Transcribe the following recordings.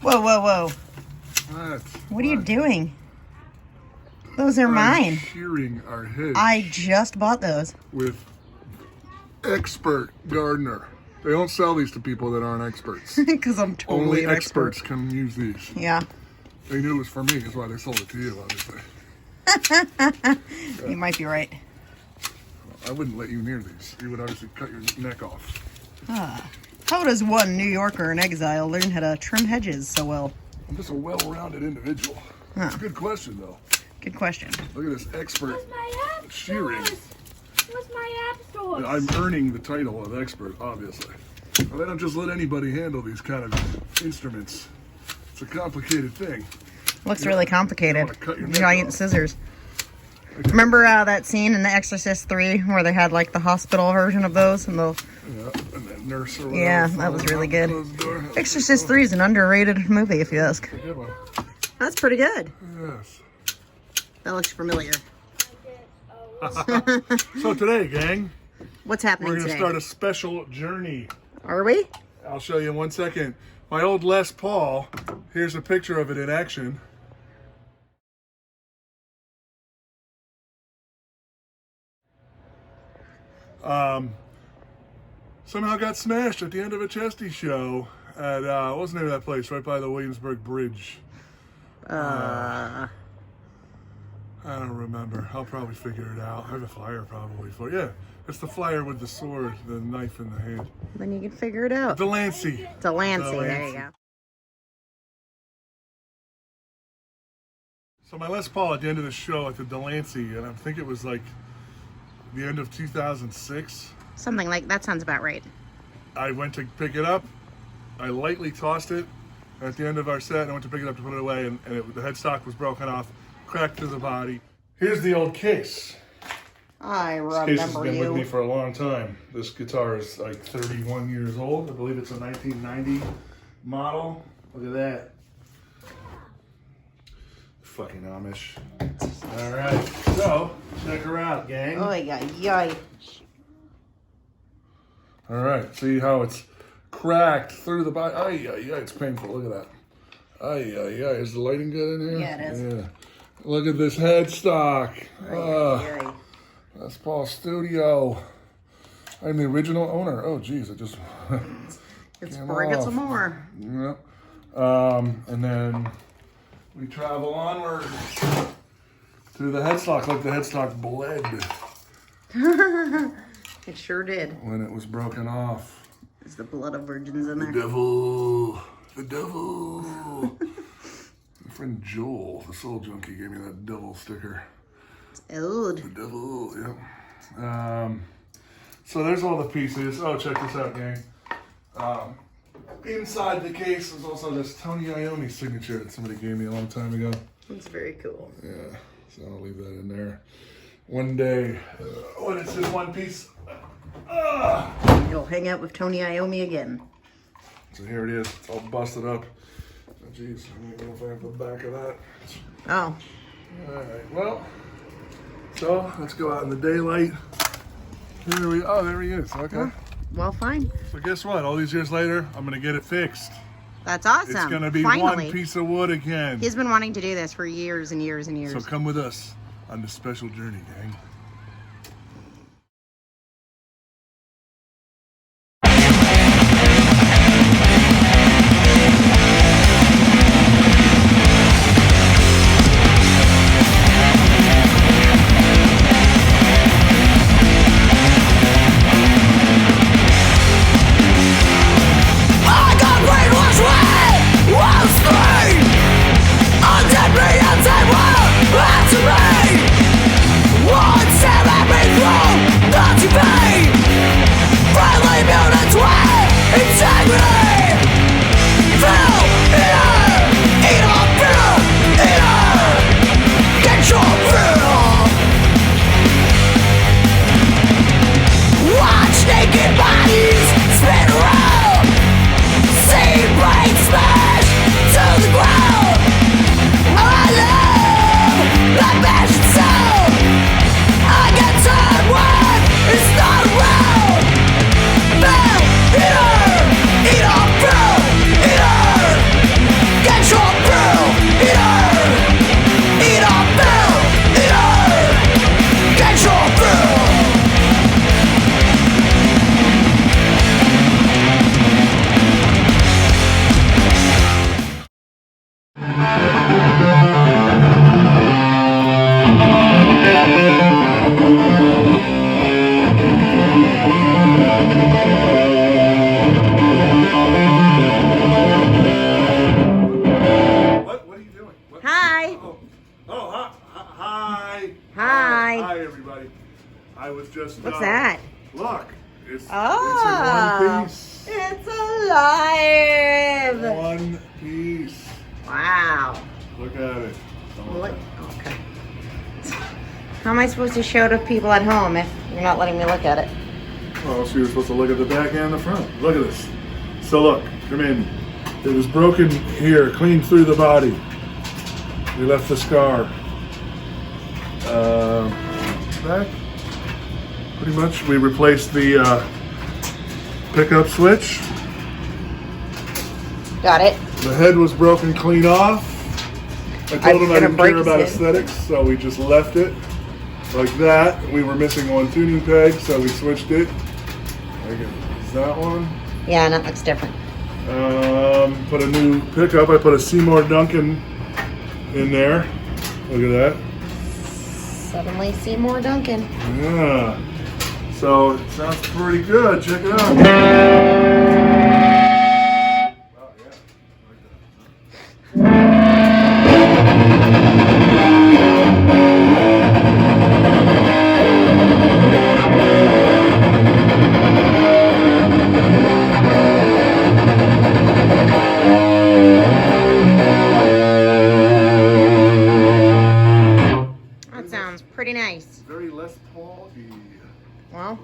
Whoa, whoa, whoa. What are you doing? Those are mine. Shearing our hedge. I just bought those. With expert gardener. They don't sell these to people that aren't experts. Because I'm totally Only an expert. experts can use these. Yeah. They knew it was for me, that's why they sold it to you, obviously. You might be right. I wouldn't let you near these. You would obviously cut your neck off. How does one New Yorker in exile learn how to trim hedges so well? I'm just a well-rounded individual. That's a good question, though. Good question. Look at this expert shearing. Where's my app store? I'm earning the title of expert, obviously. Well, they don't just let anybody handle these kind of instruments. It's a complicated thing. Looks really complicated. Cut your neck Giant off. scissors. Remember that scene in The Exorcist 3 where they had like the hospital version of those? And the And that nurse or whatever. yeah, that was really good. Closed the door. Exorcist 3 is an underrated movie, if you ask. Good one. That's pretty good. Yes. That looks familiar. So today, gang, What's happening we're going to today? start a special journey. Are we? I'll show you in 1 second. My old Les Paul, here's a picture of it in action. Somehow got smashed at the end of a Chesty show at, what was the name of that place? Right by the Williamsburg Bridge. I don't remember. I'll probably figure it out. I have a flyer probably for yeah. It's the flyer with the sword, the knife in the hand. Then you can figure it out. Delancey. Delancey, there you go. So my Les Paul at the end of the show at the Delancey, and I think it was like the end of 2006. Something like that sounds about right. I went to pick it up. I lightly tossed it at the end of our set. And I went to pick it up to put it away, and the headstock was broken off, cracked to the body. Here's the old case. I This case has remember been with me you. for a long time. This guitar is like 31 years old. I believe it's a 1990 model. Look at that. Fucking Amish. All right, so check her out, gang. Oh, yeah. All right, see how it's cracked through the body. Ay, it's painful. Look at that. Ay, is the lighting good in here? Yeah, it is. Yeah. Look at this headstock. Ay. That's Paul Studio. I'm the original owner. Oh, geez, it just Let's came bring it off. some more. Yep. And then we travel onward to the headstock. Like the headstock bled It sure did. when it was broken off. Is the blood of virgins in there? The devil. My friend Joel, the soul junkie, gave me that devil sticker. It's old. The devil, yeah. So there's all the pieces. Oh, check this out, gang. Inside the case is also this Tony Iommi signature that somebody gave me a long time ago. It's very cool. Yeah, so I'll leave that in there. One day, when it's in one piece. You'll hang out with Tony Iommi again. So here it is. It's all busted up. Oh, geez, I don't know if I have the back of that. Oh. All right, well, so let's go out in the daylight. There he is. Okay. Well, fine. So guess what? All these years later, I'm gonna get it fixed. That's awesome. It's gonna be Finally. one piece of wood again. He's been wanting to do this for years and years and years. So come with us on this special journey, gang. One expensive. One piece. Wow. Look at it. Look. Okay. How am I supposed to show to people at home if you're not letting me look at it? Well, so you're supposed to look at the back and the front. Look at this. So look, come in. It was broken here, clean through the body. We left the scar. Back. Pretty much, we replaced the pickup switch. Got it. The head was broken clean off. I told him I didn't care about aesthetics, so we just left it like that. We were missing one tuning peg, so we switched it. Is that one? Yeah, and that looks different. Put a new pickup. I put a Seymour Duncan in there. Look at that. Suddenly Seymour Duncan. Yeah. So it sounds pretty good. Check it out. Oh, yeah. That sounds pretty nice. Very Les Paul-y. Well.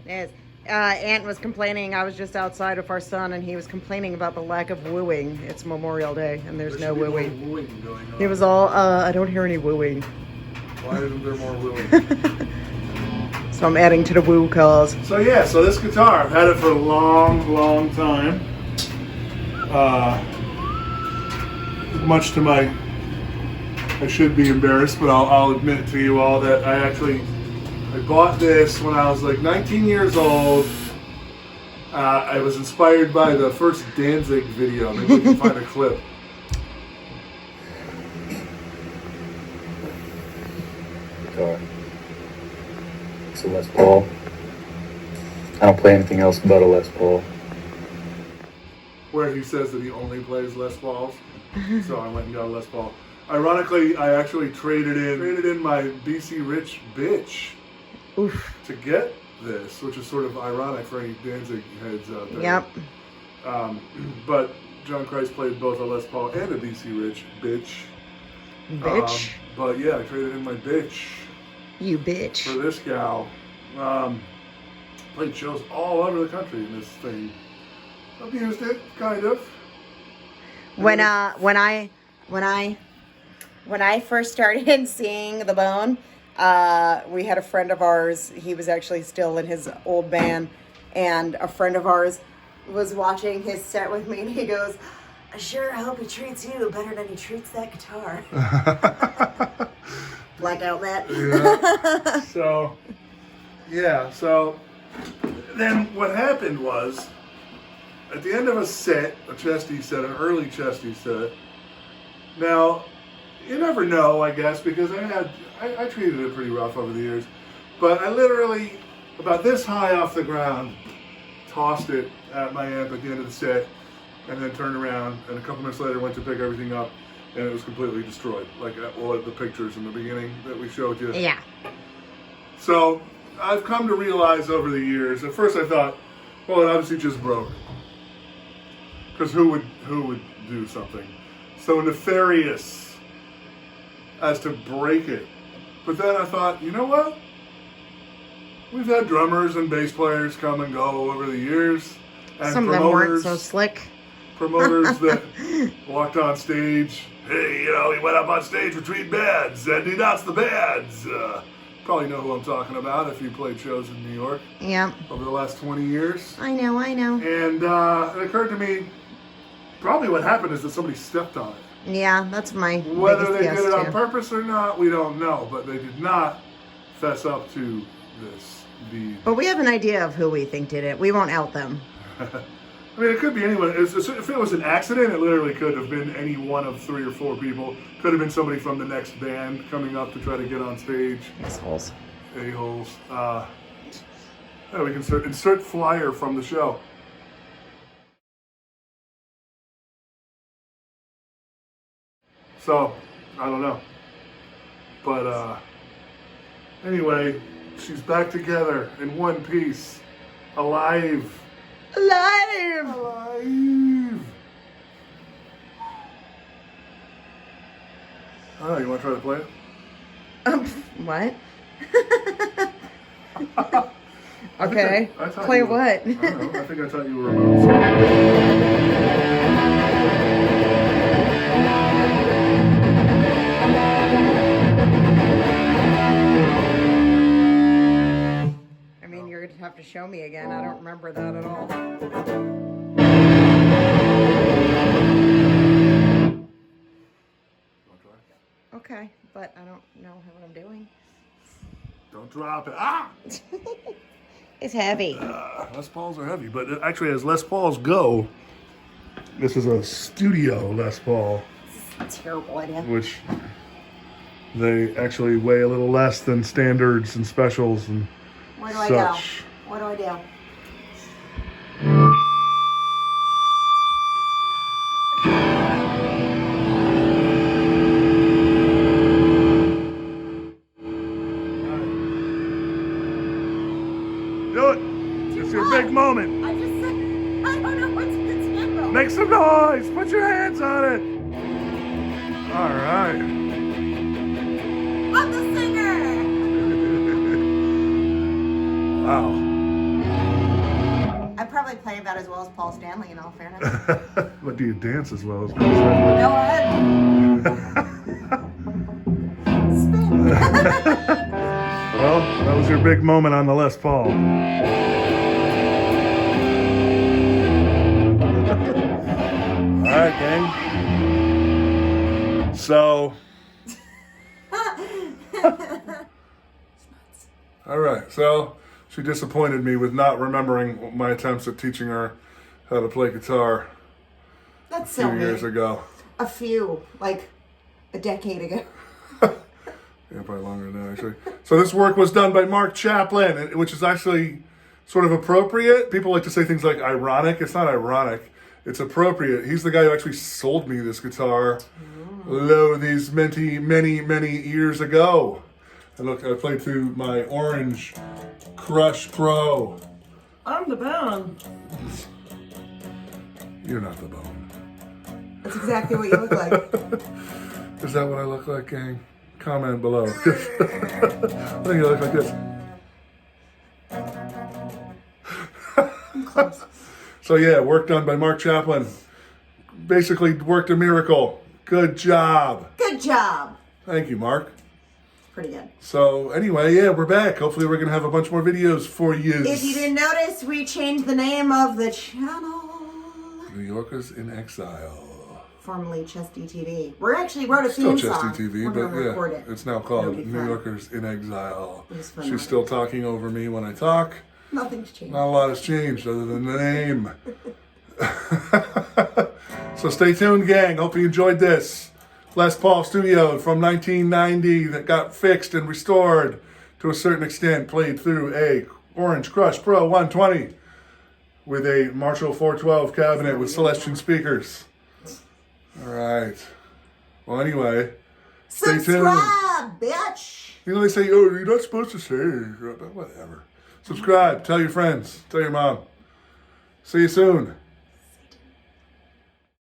Yes. Aunt was complaining. I was just outside with our son, and he was complaining about the lack of wooing. It's Memorial Day, and there's no wooing. More wooing going on. It was all, I don't hear any wooing. Why isn't there more wooing? So I'm adding to the woo cause. So yeah, so this guitar, I've had it for a long, long time. Much to my, I should be embarrassed, but I'll admit to you all that I bought this when I was like 19 years old. I was inspired by the first Danzig video. Maybe we can find a clip. Guitar. It's a Les Paul. I don't play anything else but a Les Paul. Where he says that he only plays Les Pauls. So I went and got a Les Paul. Ironically, I actually traded in my BC Rich bitch. Oof. To get this, which is sort of ironic for any Danzig heads out there. Yep. But John Christ played both a Les Paul and a BC Rich bitch. Bitch. But yeah, I traded in my bitch You bitch. for this gal. Played shows all over the country in this thing. Abused it, kind of. When I first started seeing the Bone, we had a friend of ours. He was actually still in his old band, and a friend of ours was watching his set with me, and he goes, "I sure hope he treats you better than he treats that guitar." Blackout that. Yeah. So then what happened was, at the end of a set, a Chesty set, an early Chesty set. Now, you never know, I guess, because I treated it pretty rough over the years. But I literally, about this high off the ground, tossed it at my amp at the end of the set, and then turned around, and a couple minutes later went to pick everything up, and it was completely destroyed. Like all of the pictures in the beginning that we showed you. Yeah. So I've come to realize over the years, at first I thought, well, it obviously just broke. Because who would do something so nefarious as to break it? But then I thought, you know what? We've had drummers and bass players come and go over the years. And Some of them weren't so slick. Promoters that walked on stage. Hey, he went up on stage with Tweed Bands and he announced the bands. Probably know who I'm talking about if you played shows in New York. Yeah. Over the last 20 years. I know. And it occurred to me, Probably what happened is that somebody stepped on it. Yeah, that's my Whether biggest they guess did it on too. purpose or not, we don't know. But they did not fess up to this deed. But we have an idea of who we think did it. We won't out them. I mean, it could be anyone. If it was an accident, it literally could have been any one of 3 or 4 people. Could have been somebody from the next band coming up to try to get on stage. Assholes. A-holes. Yeah, we can insert flyer from the show. So, I don't know. But, anyway, she's back together in one piece. Alive. Alive! Alive. Oh, you want to try to play it? What? Okay. I thought Play you were- what? I don't know. I think I thought you were remote. I mean, you're gonna have to show me again. I don't remember that at all. Okay, but I don't know what I'm doing. Don't drop it. Ah! It's heavy. Les Pauls are heavy, but actually, as Les Pauls go, this is a studio Les Paul, Terrible idea. which they actually weigh a little less than standards and specials and Where do I such. go? What do I do? Do it. It's your big moment. I just said, I don't know what to do. Make some noise. Put your hands on it. All right. I'm the singer. Wow. I probably play about as well as Paul Stanley, in all fairness. But do you dance as well as You know what? Spin. Well, that was your big moment on the Les Paul. All right, gang. So. All right, so she disappointed me with not remembering my attempts at teaching her how to play guitar That's a few so years mean. ago. A few, like a decade ago. Yeah, probably longer than that, actually. So this work was done by Mark Chapman, which is actually sort of appropriate. People like to say things like ironic. It's not ironic. It's appropriate. He's the guy who actually sold me this guitar these many years ago. And look, I played through my Orange Crush Pro. I'm the bone. You're not the bone. That's exactly what you look like. Is that what I look like, gang? Comment below. I think you look like this. So yeah, work done by Mark Chapman. Basically worked a miracle. Good job. Good job. Thank you, Mark. Pretty good. So anyway, yeah, we're back. Hopefully we're going to have a bunch more videos for you. If you didn't notice, we changed the name of the channel. New Yorkers in Exile. Formerly Chesty TV. We actually wrote a Still theme song. Chesty TV, We're but gonna record yeah, it. it's now It'll called be New fun. Yorkers in Exile. It was fun. She's still talking over me when I talk. Nothing's changed. Not a lot has changed other than the name. So stay tuned, gang. Hope you enjoyed this. Les Paul Studio from 1990 that got fixed and restored to a certain extent. Played through a Orange Crush Pro 120 with a Marshall 412 cabinet with Celestian speakers. All right. Well, anyway, stay tuned. Subscribe, bitch. You know, they say, oh, you're not supposed to say it. Whatever. Subscribe. Tell your friends. Tell your mom. See you soon.